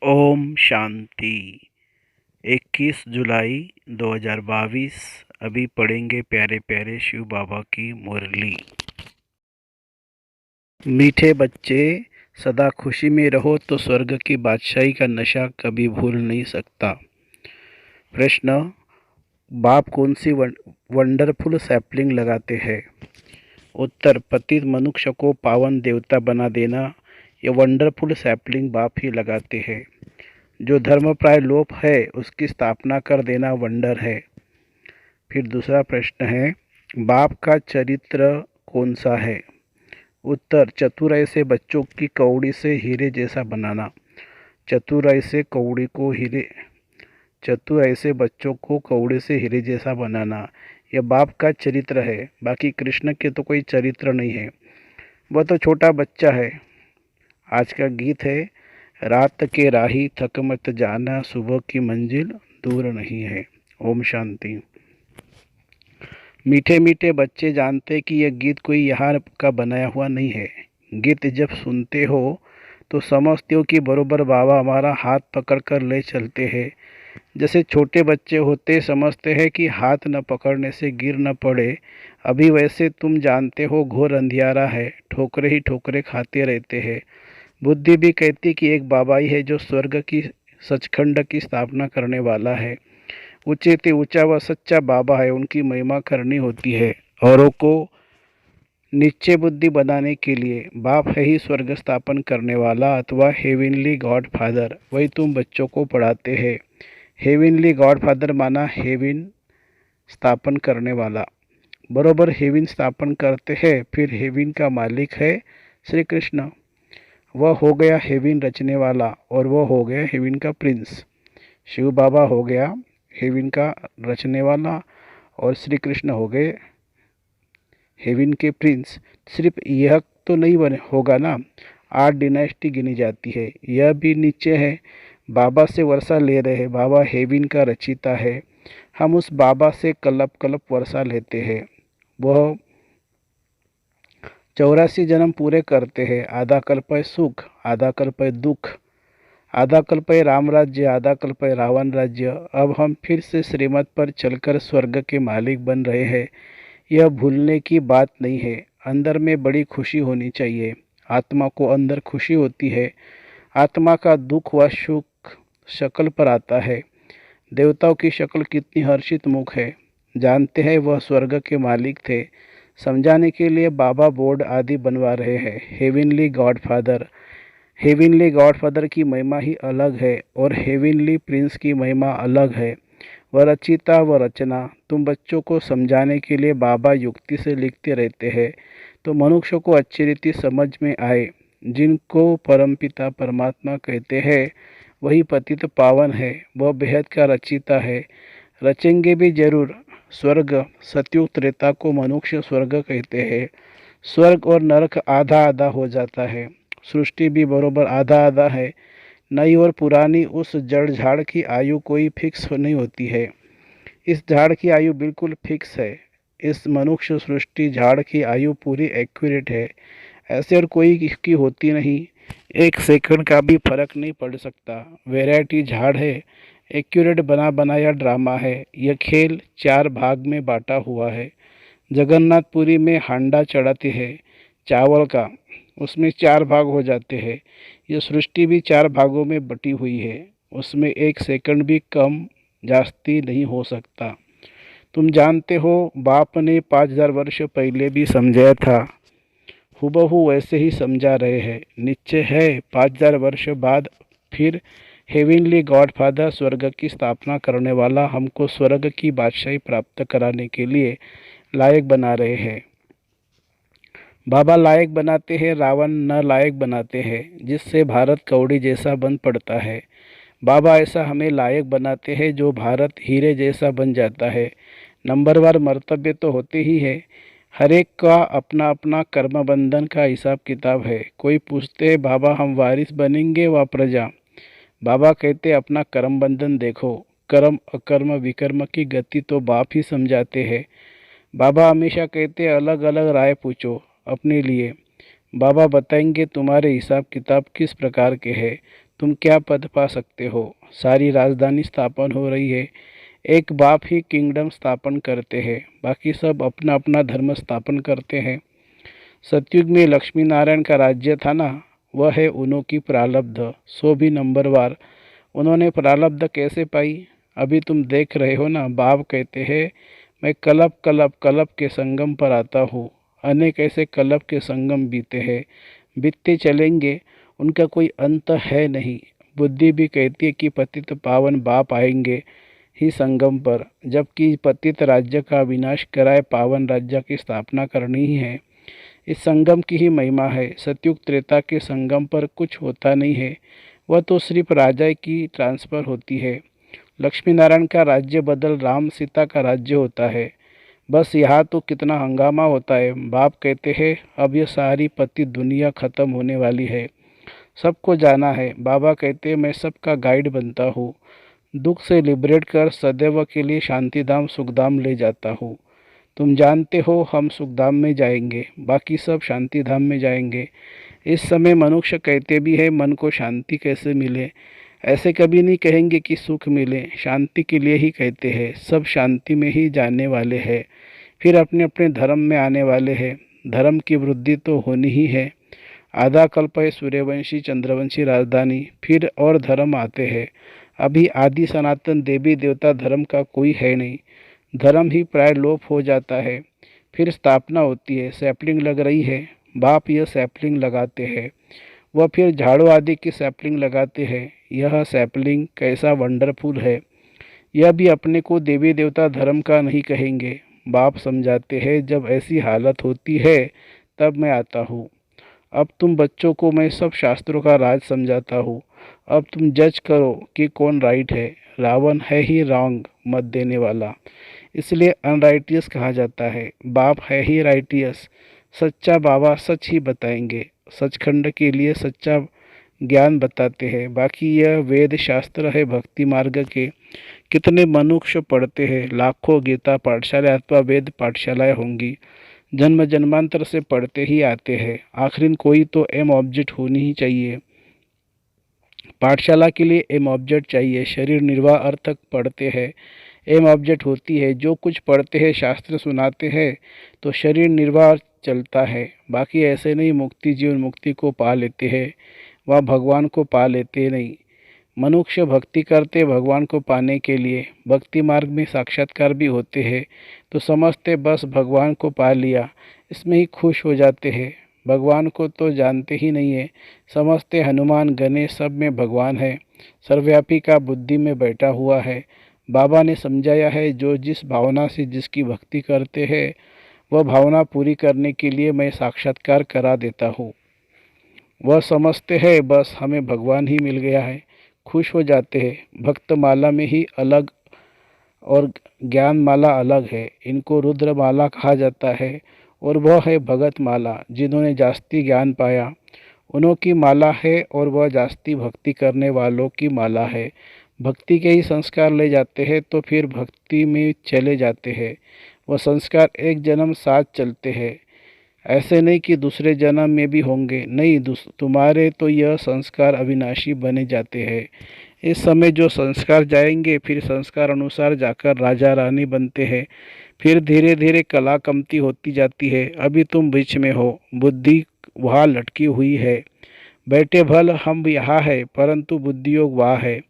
ओम शांति। 21 जुलाई 2022। अभी पढ़ेंगे प्यारे प्यारे शिव बाबा की मुरली। मीठे बच्चे, सदा खुशी में रहो तो स्वर्ग की बादशाही का नशा कभी भूल नहीं सकता। प्रश्न, बाप कौन सी वंडरफुल सैपलिंग लगाते हैं? उत्तर, पतित मनुष्य को पावन देवता बना देना ये वंडरफुल सैपलिंग बाप ही लगाते हैं। जो धर्मप्राय लोप है उसकी स्थापना कर देना वंडर है। फिर दूसरा प्रश्न है, बाप का चरित्र कौन सा है? उत्तर, चतुराई से बच्चों की कौड़ी से हीरे जैसा बनाना। चतुराई से बच्चों को कौड़ी से हीरे जैसा बनाना, यह बाप का चरित्र है। बाकी कृष्ण के तो कोई चरित्र नहीं है, वह तो छोटा बच्चा है। आज का गीत है, रात के राही थक मत जाना, सुबह की मंजिल दूर नहीं है। ओम शांति। मीठे मीठे बच्चे जानते कि यह गीत कोई यहाँ का बनाया हुआ नहीं है। गीत जब सुनते हो तो समझते हो कि बरोबर बाबा हमारा हाथ पकड़कर ले चलते हैं। जैसे छोटे बच्चे होते समझते हैं कि हाथ न पकड़ने से गिर न पड़े, अभी वैसे तुम जानते हो घोर अंधियारा है, ठोकरे ही ठोकरे खाते रहते हैं। बुद्धि भी कहती कि एक बाबा ही है जो स्वर्ग की सचखंड की स्थापना करने वाला है। ऊंचे से ऊंचा व सच्चा बाबा है, उनकी महिमा करनी होती है। औरों को नीचे बुद्धि बनाने के लिए बाप है ही स्वर्ग स्थापन करने वाला अथवा हेविनली गॉड फादर, वही तुम बच्चों को पढ़ाते हैं। हेविनली गॉड फादर माना हेविन स्थापन करने वाला। बरोबर हेविन स्थापन करते हैं, फिर हेविन का मालिक है श्री कृष्ण। वह हो गया हेविन रचने वाला और वह हो गया हेविन का प्रिंस। शिव बाबा हो गया हेविन का रचने वाला और श्री कृष्ण हो गए हेविन के प्रिंस। सिर्फ यह तो नहीं बने होगा ना, 8 डिनाइस्टी गिनी जाती है, यह भी नीचे है। बाबा से वर्षा ले रहे हैं, बाबा हेविन का रचिता है। हम उस बाबा से कलप कलप वर्षा लेते हैं। वह 84 जन्म पूरे करते हैं। आधा कल्प है सुख, आधा कल्प है दुख, आधा कल्प है राम राज्य, आधा कल्प है रावण राज्य। अब हम फिर से श्रीमत पर चलकर स्वर्ग के मालिक बन रहे हैं। यह भूलने की बात नहीं है। अंदर में बड़ी खुशी होनी चाहिए। आत्मा को अंदर खुशी होती है। आत्मा का दुख व सुख शक्ल पर आता है। देवताओं की शक्ल कितनी हर्षित मुख है। जानते हैं वह स्वर्ग के मालिक थे। समझाने के लिए बाबा बोर्ड आदि बनवा रहे हैं। हेविनली गॉड फादर, हेविनली गॉड फादर की महिमा ही अलग है और हेविनली प्रिंस की महिमा अलग है। वह रचिता व रचना। तुम बच्चों को समझाने के लिए बाबा युक्ति से लिखते रहते हैं तो मनुष्य को अच्छी रीति समझ में आए। जिनको परमपिता परमात्मा कहते हैं वही पतित पावन है, वह बेहद का रचिता है। रचेंगे भी जरूर। स्वर्ग सतयुग त्रेता को मनुष्य स्वर्ग कहते हैं। स्वर्ग और नरक आधा आधा हो जाता है। सृष्टि भी बरोबर आधा आधा है। नई और पुरानी उस जड़ झाड़ की आयु कोई फिक्स नहीं होती है। इस झाड़ की आयु बिल्कुल फिक्स है। इस मनुष्य सृष्टि झाड़ की आयु पूरी एक्यूरेट है। ऐसे और कोई इसकी होती नहीं। एक सेकंड का भी फर्क नहीं पड़ सकता। वैरायटी झाड़ है। एक्यूरेट बना बनाया ड्रामा है। यह खेल 4 भाग में बांटा हुआ है। जगन्नाथपुरी में हांडा चढ़ाते हैं चावल का, उसमें 4 भाग हो जाते हैं। यह सृष्टि भी 4 भागों में बटी हुई है। उसमें एक सेकंड भी कम जास्ती नहीं हो सकता। तुम जानते हो बाप ने 5000 वर्ष पहले भी समझाया था, हूबहू वैसे ही समझा रहे हैं। निश्चय है 5000 वर्ष बाद फिर हेविनली गॉड फादर स्वर्ग की स्थापना करने वाला हमको स्वर्ग की बादशाही प्राप्त कराने के लिए लायक बना रहे हैं। बाबा लायक बनाते हैं, रावण न लायक बनाते हैं, जिससे भारत कौड़ी जैसा बन पड़ता है। बाबा ऐसा हमें लायक बनाते हैं जो भारत हीरे जैसा बन जाता है। नंबरवार मर्तबे तो होते ही है। हर एक का अपना अपना कर्म बंधन का हिसाब किताब है। कोई पूछते हैं बाबा हम वारिस बनेंगे व प्रजा? बाबा कहते अपना कर्म बंधन देखो। कर्म अकर्म विकर्म की गति तो बाप ही समझाते हैं। बाबा हमेशा कहते अलग अलग राय पूछो अपने लिए। बाबा बताएंगे तुम्हारे हिसाब किताब किस प्रकार के हैं। तुम क्या पद पा सकते हो। सारी राजधानी स्थापन हो रही है, एक बाप ही किंगडम स्थापन करते हैं, बाकी सब अपना अपना धर्म स्थापन करते हैं। सतयुग में लक्ष्मी नारायण का राज्य था ना, वह है उन्हों की प्रारब्ध, सो भी नंबरवार। उन्होंने प्रारब्ध कैसे पाई, अभी तुम देख रहे हो ना। बाप कहते हैं मैं कलप कलप कलप के संगम पर आता हूँ। अनेक ऐसे कलप के संगम बीते हैं, बीतते चलेंगे, उनका कोई अंत है नहीं। बुद्धि भी कहती है कि पतित पावन बाप आएंगे ही संगम पर, जबकि पतित राज्य का विनाश कराए पावन राज्य की स्थापना करनी ही है। इस संगम की ही महिमा है। सतयुग त्रेता के संगम पर कुछ होता नहीं है, वह तो सिर्फ राजा की ट्रांसफ़र होती है। लक्ष्मी नारायण का राज्य बदल राम सीता का राज्य होता है। बस यहाँ तो कितना हंगामा होता है। बाप कहते हैं अब यह सारी पतित दुनिया ख़त्म होने वाली है, सबको जाना है। बाबा कहते हैं मैं सबका गाइड बनता हूँ, दुख से लिबरेट कर सदैव के लिए शांतिधाम सुखधाम ले जाता हूँ। तुम जानते हो हम सुखधाम में जाएंगे, बाकी सब शांतिधाम में जाएंगे। इस समय मनुष्य कहते भी है मन को शांति कैसे मिले, ऐसे कभी नहीं कहेंगे कि सुख मिले, शांति के लिए ही कहते हैं। सब शांति में ही जाने वाले हैं, फिर अपने अपने धर्म में आने वाले हैं। धर्म की वृद्धि तो होनी ही है। आधा कल्प है सूर्यवंशी चंद्रवंशी राजधानी, फिर और धर्म आते हैं। अभी आदि सनातन देवी देवता धर्म का कोई है नहीं, धर्म ही प्राय लोप हो जाता है, फिर स्थापना होती है। सैपलिंग लग रही है, बाप यह सैपलिंग लगाते हैं, वह फिर झाड़ू आदि की सैपलिंग लगाते हैं। यह सैपलिंग कैसा वंडरफुल है। यह भी अपने को देवी देवता धर्म का नहीं कहेंगे। बाप समझाते हैं जब ऐसी हालत होती है तब मैं आता हूँ। अब तुम बच्चों को मैं सब शास्त्रों का राज समझाता हूँ। अब तुम जज करो कि कौन राइट है। रावण है ही रॉन्ग मत देने वाला, इसलिए अनराइटियस कहा जाता है। बाप है ही राइटियस, सच्चा बाबा सच ही बताएंगे। सचखंड के लिए सच्चा ज्ञान बताते हैं। बाकी यह वेद शास्त्र है भक्ति मार्ग के। कितने मनुष्य पढ़ते हैं, लाखों गीता पाठशाला अथवा वेद पाठशालाएं होंगी, जन्म जन्मांतर से पढ़ते ही आते हैं। आखिर कोई तो एम ऑब्जेक्ट होनी ही चाहिए। पाठशाला के लिए एम ऑब्जेक्ट चाहिए। शरीर निर्वाह अर्थ पढ़ते हैं, एम ऑब्जेक्ट होती है। जो कुछ पढ़ते हैं शास्त्र सुनाते हैं तो शरीर निर्वाह चलता है। बाकी ऐसे नहीं मुक्ति जीवन मुक्ति को पा लेते हैं, वह भगवान को पा लेते नहीं। मनुष्य भक्ति करते भगवान को पाने के लिए, भक्ति मार्ग में साक्षात्कार भी होते हैं तो समझते बस भगवान को पा लिया, इसमें ही खुश हो जाते हैं। भगवान को तो जानते ही नहीं है, समझते हनुमान गणेश सब में भगवान है, सर्वव्यापी का बुद्धि में बैठा हुआ है। बाबा ने समझाया है जो जिस भावना से जिसकी भक्ति करते हैं वह भावना पूरी करने के लिए मैं साक्षात्कार करा देता हूँ। वह समझते हैं बस हमें भगवान ही मिल गया है, खुश हो जाते हैं। भक्त माला में ही अलग और ज्ञान माला अलग है। इनको रुद्र माला कहा जाता है और वह है भगत माला, जिन्होंने जास्ती ज्ञान पाया उन्हों की माला है, और वह जास्ती भक्ति करने वालों की माला है। भक्ति के ही संस्कार ले जाते हैं तो फिर भक्ति में चले जाते हैं। वह संस्कार एक जन्म साथ चलते हैं, ऐसे नहीं कि दूसरे जन्म में भी होंगे, नहीं, तुम्हारे तो यह संस्कार अविनाशी बने जाते हैं। इस समय जो संस्कार जाएंगे फिर संस्कार अनुसार जाकर राजा रानी बनते हैं, फिर धीरे धीरे कला कमती होती जाती है। अभी तुम बीच में हो, बुद्धि वहाँ लटकी हुई है। बैठे भल हम यहाँ है, परंतु बुद्धि योग वहाँ है।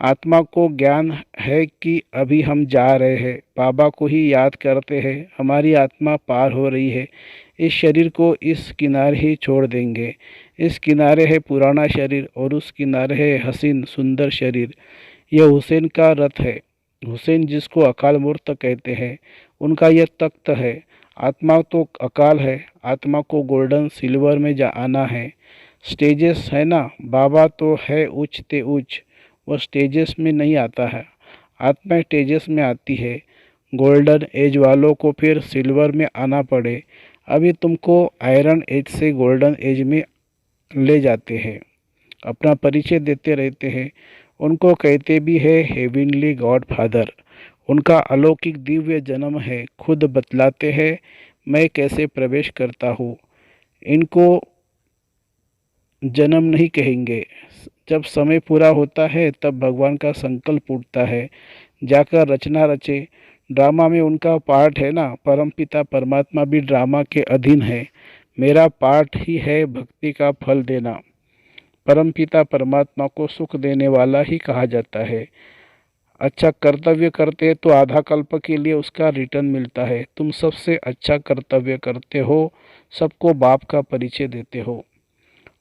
आत्मा को ज्ञान है कि अभी हम जा रहे हैं, बाबा को ही याद करते हैं, हमारी आत्मा पार हो रही है। इस शरीर को इस किनारे ही छोड़ देंगे। इस किनारे है पुराना शरीर और उस किनारे है हसीन सुंदर शरीर। यह हुसैन का रथ है। हुसैन जिसको अकाल मूर्त कहते हैं, उनका यह तख्त है। आत्मा तो अकाल है, आत्मा को गोल्डन सिल्वर में जा आना है। स्टेजेस है ना, बाबा तो है उच्च ते उच्च, वह स्टेजेस में नहीं आता है, आत्मा स्टेजेस में आती है। गोल्डन एज वालों को फिर सिल्वर में आना पड़े। अभी तुमको आयरन एज से गोल्डन एज में ले जाते हैं, अपना परिचय देते रहते हैं। उनको कहते भी है हेविनली गॉड फादर। उनका अलौकिक दिव्य जन्म है, खुद बतलाते हैं मैं कैसे प्रवेश करता हूँ। इनको जन्म नहीं कहेंगे, जब समय पूरा होता है तब भगवान का संकल्प उठता है, जाकर रचना रचे। ड्रामा में उनका पार्ट है ना, परमपिता परमात्मा भी ड्रामा के अधीन है। मेरा पार्ट ही है भक्ति का फल देना। परमपिता परमात्मा को सुख देने वाला ही कहा जाता है। अच्छा कर्तव्य करते तो आधा कल्प के लिए उसका रिटर्न मिलता है। तुम सबसे अच्छा कर्तव्य करते हो, सबको बाप का परिचय देते हो।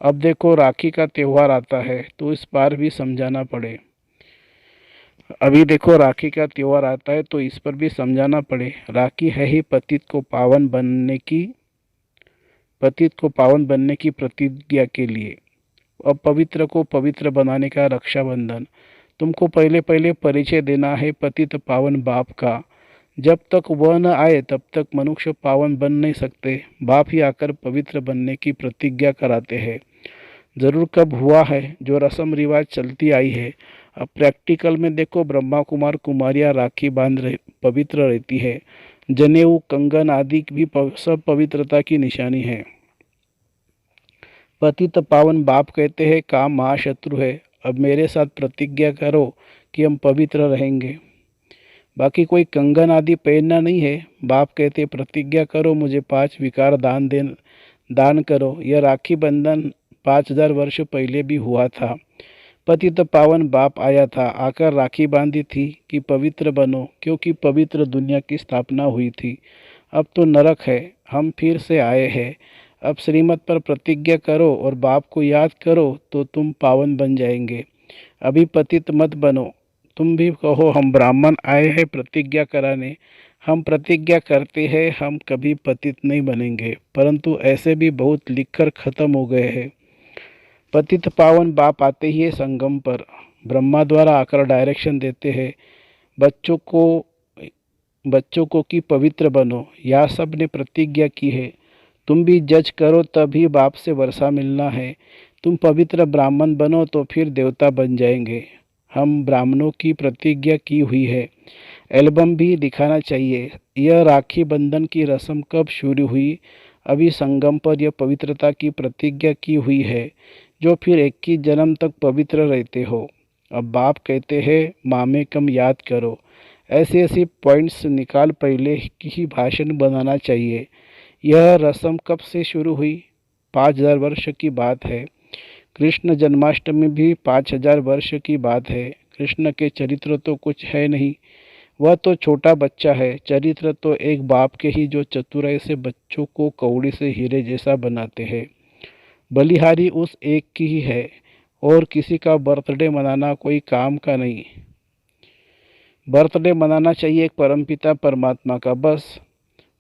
अब देखो राखी का त्यौहार आता है तो इस बार भी समझाना पड़े। अभी देखो राखी का त्यौहार आता है तो इस पर भी समझाना पड़े। राखी है ही पतित को पावन बनने की प्रतिज्ञा के लिए। अब पवित्र को पवित्र बनाने का रक्षाबंधन। तुमको पहले पहले परिचय देना है पतित पावन बाप का। जब तक वह न आए तब तक मनुष्य पावन बन नहीं सकते। बाप ही आकर पवित्र बनने की प्रतिज्ञा कराते हैं। ज़रूर कब हुआ है, जो रस्म रिवाज चलती आई है। अब प्रैक्टिकल में देखो, ब्रह्मा कुमार कुमारियाँ राखी पवित्र रहती है। जनेऊ कंगन आदि भी सब पवित्रता की निशानी है। पतित पावन बाप कहते हैं काम महाशत्रु है। अब मेरे साथ प्रतिज्ञा करो कि हम पवित्र रहेंगे। बाकी कोई कंगन आदि पहनना नहीं है। बाप कहते प्रतिज्ञा करो, मुझे 5 विकार दान करो। यह राखी बंधन 5000 वर्ष पहले भी हुआ था। पतित पावन बाप आया था, आकर राखी बांधी थी कि पवित्र बनो, क्योंकि पवित्र दुनिया की स्थापना हुई थी। अब तो नरक है, हम फिर से आए हैं। अब श्रीमत पर प्रतिज्ञा करो और बाप को याद करो तो तुम पावन बन जाएंगे। अभी पतित मत बनो। तुम भी कहो हम ब्राह्मण आए हैं प्रतिज्ञा कराने। हम प्रतिज्ञा करते हैं हम कभी पतित नहीं बनेंगे, परंतु ऐसे भी बहुत लिखकर ख़त्म हो गए हैं। पतित पावन बाप आते ही है संगम पर। ब्रह्मा द्वारा आकर डायरेक्शन देते हैं बच्चों को कि पवित्र बनो। यह सब ने प्रतिज्ञा की है। तुम भी जज करो, तभी बाप से वर्षा मिलना है। तुम पवित्र ब्राह्मण बनो तो फिर देवता बन जाएंगे। हम ब्राह्मणों की प्रतिज्ञा की हुई है। एल्बम भी दिखाना चाहिए। यह राखी बंधन की रस्म कब शुरू हुई? अभी संगम पर यह पवित्रता की प्रतिज्ञा की हुई है, जो फिर 21 जन्म तक पवित्र रहते हो। अब बाप कहते हैं मामे कम याद करो। ऐसे ऐसे पॉइंट्स निकाल पहले की ही भाषण बनाना चाहिए। यह रस्म कब से शुरू हुई? 5000 वर्ष की बात है। कृष्ण जन्माष्टमी भी 5000 वर्ष की बात है। कृष्ण के चरित्र तो कुछ है नहीं, वह तो छोटा बच्चा है। चरित्र तो एक बाप के ही, जो चतुराई से बच्चों को कौड़ी से हीरे जैसा बनाते हैं। बलिहारी उस एक की ही है, और किसी का बर्थडे मनाना कोई काम का नहीं। बर्थडे मनाना चाहिए एक परमपिता परमात्मा का, बस।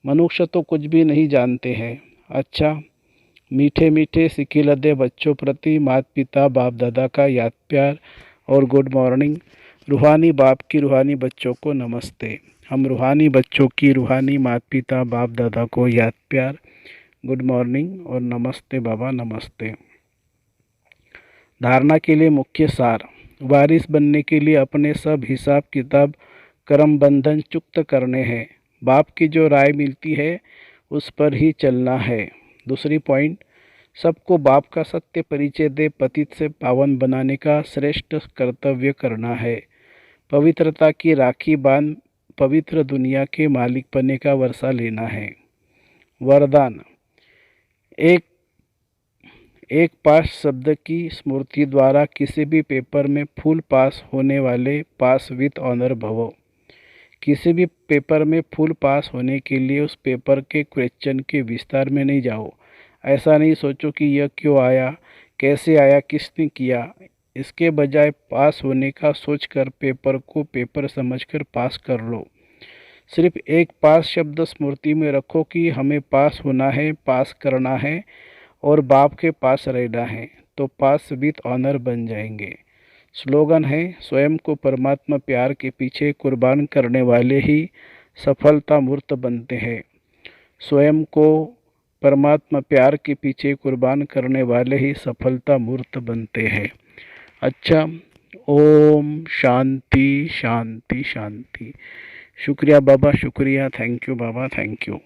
मनुष्य तो कुछ भी नहीं जानते हैं। अच्छा, मीठे मीठे सिकिलदे बच्चों प्रति माता पिता बाप दादा का याद प्यार और गुड मॉर्निंग। रूहानी बाप की रूहानी बच्चों को नमस्ते। हम रूहानी बच्चों की रूहानी माता पिता बाप दादा को याद प्यार, गुड मॉर्निंग और नमस्ते बाबा, नमस्ते। धारणा के लिए मुख्य सार। वारिस बनने के लिए अपने सब हिसाब किताब कर्म बंधन चुक्त करने हैं। बाप की जो राय मिलती है उस पर ही चलना है। दूसरी पॉइंट, सबको बाप का सत्य परिचय दे पतित से पावन बनाने का श्रेष्ठ कर्तव्य करना है। पवित्रता की राखी बांध पवित्र दुनिया के मालिक बनने का वर्षा लेना है। वरदान। एक पास शब्द की स्मृति द्वारा किसी भी पेपर में फुल पास होने वाले पास विथ ऑनर भवो। किसी भी पेपर में फुल पास होने के लिए उस पेपर के क्वेश्चन के विस्तार में नहीं जाओ। ऐसा नहीं सोचो कि यह क्यों आया, कैसे आया, किसने किया। इसके बजाय पास होने का सोचकर पेपर को पेपर समझकर पास कर लो। सिर्फ एक पास शब्द स्मृति में रखो कि हमें पास होना है, पास करना है और बाप के पास रहना है, तो पास विथ ऑनर बन जाएंगे। स्लोगन है, स्वयं को परमात्मा प्यार के पीछे कुर्बान करने वाले ही सफलता मूर्त बनते हैं। स्वयं को परमात्मा प्यार के पीछे कुर्बान करने वाले ही सफलता मूर्त बनते हैं। अच्छा, ओम शांति शांति शांति। शुक्रिया बाबा, शुक्रिया। Thank you Baba, thank you.